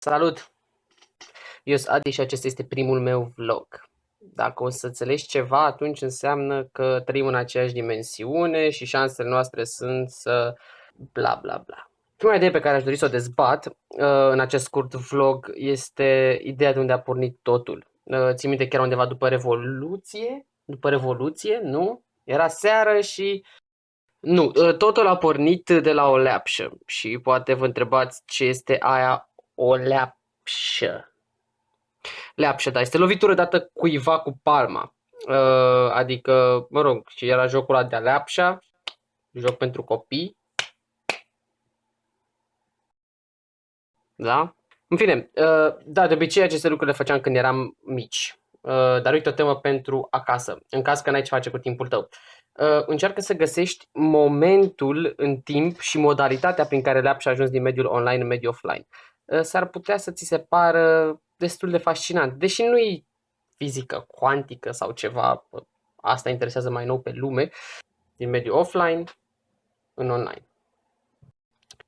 Salut! Eu sunt Adi și acesta este primul meu vlog. Dacă o să înțelegi ceva, atunci înseamnă că trăim în aceeași dimensiune și șansele noastre sunt să bla bla bla. Prima idee pe care aș dori să o dezbat în acest scurt vlog este ideea de unde a pornit totul. Țin minte chiar undeva după Revoluție, nu? Era seară și... Nu, totul a pornit de la o leapșă și poate vă întrebați ce este aia o leapșă. Leapșă, da, este lovitură dată cuiva cu palma. Adică, mă rog, și era jocul ăla de leapșa, joc pentru copii. Da? În fine, da, de obicei aceste lucruri le făceam când eram mici. Dar uite o temă pentru acasă, în caz că n-ai ce face cu timpul tău. Încearcă să găsești momentul în timp și modalitatea prin care leapșa a ajuns din mediul online în mediul offline. S-ar putea să ți se pară destul de fascinant, deși nu e fizică cuantică sau ceva, asta interesează mai nou pe lume, din mediul offline în online.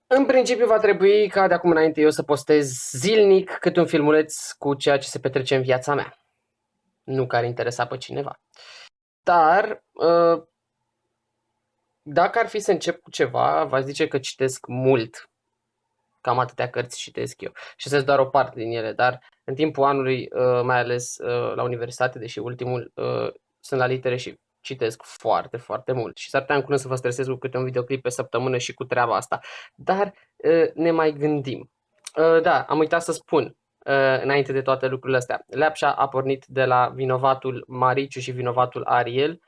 În principiu va trebui ca de acum înainte eu să postez zilnic câte un filmuleț cu ceea ce se petrece în viața mea. Nu că ar interesa pe cineva. Dar dacă ar fi să încep cu ceva, v-aș zice că citesc mult. Cam atâtea cărți citesc eu. Și să doar o parte din ele, dar în timpul anului, mai ales la universitate, deși ultimul, sunt la litere și citesc foarte, foarte mult. Și s-ar putea în curând să vă stresez cu câte un videoclip pe săptămână și cu treaba asta. Dar ne mai gândim. Da, am uitat să spun, înainte de toate lucrurile astea. Leapșa a pornit de la vinovatul Mariciu și vinovatul Ariel,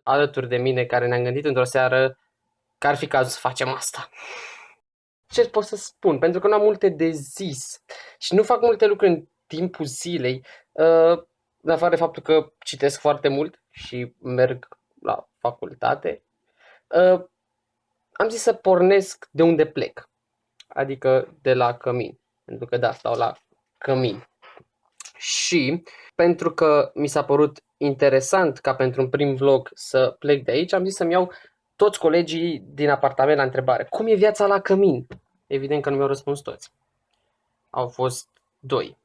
alături de mine, care ne-am gândit într-o seară că ar fi cazul să facem asta. Ce pot să spun? Pentru că nu am multe de zis și nu fac multe lucruri în timpul zilei, în afară de faptul că citesc foarte mult și merg la facultate, am zis să pornesc de unde plec, adică de la cămin, pentru că da, stau la cămin. Și pentru că mi s-a părut interesant ca pentru un prim vlog să plec de aici, am zis să-mi iau toți colegii din apartament la întrebare. Cum e viața la cămin? Evident că nu mi-au răspuns toți. Au fost 2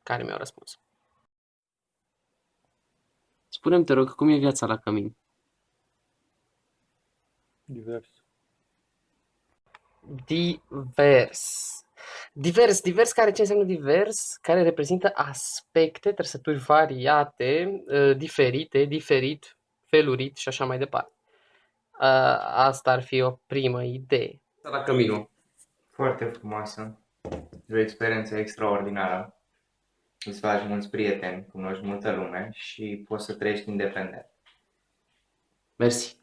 care mi-au răspuns. Spune-mi, te rog, cum e viața la cămin? Divers. Divers, care ce înseamnă divers? Care reprezintă aspecte, trăsături variate, diferite, diferit, felurit și așa mai departe. Asta ar fi o primă idee. La căminul. Foarte frumoasă. E o experiență extraordinară. Îți faci mulți prieteni, cunoști multă lume și poți să trăiești independent. Mersi.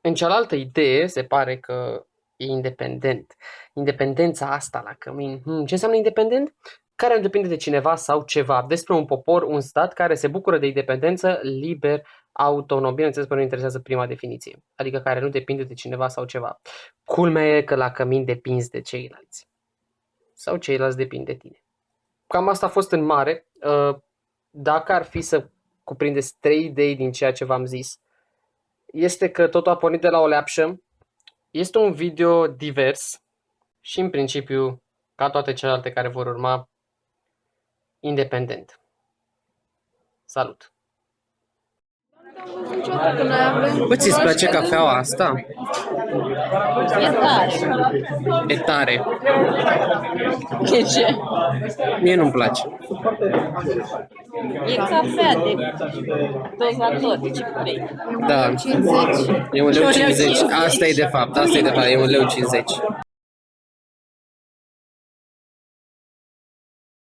În cealaltă idee se pare că e independent. Independența asta la cămin. Ce înseamnă independent? Care nu depinde de cineva sau ceva. Despre un popor, un stat care se bucură de independență, liber, autonom. Bineînțeles, că nu interesează prima definiție. Adică care nu depinde de cineva sau ceva. Culmea e că la cămin depinzi de ceilalți. Sau ceilalți depind de tine. Cam asta a fost în mare. Dacă ar fi să cuprindeți 3 idei din ceea ce v-am zis, este că totul a pornit de la o leapșă, este un video divers și în principiu, ca toate celelalte care vor urma, independent. Salut! Bă, ți-ți place cafeaua asta? E tare. E tare. De ce? Mie nu-mi place. E cafea de dozator, ce vrei. Da. 50. E 1,50 lei. Asta e de fapt, e 1,50 lei.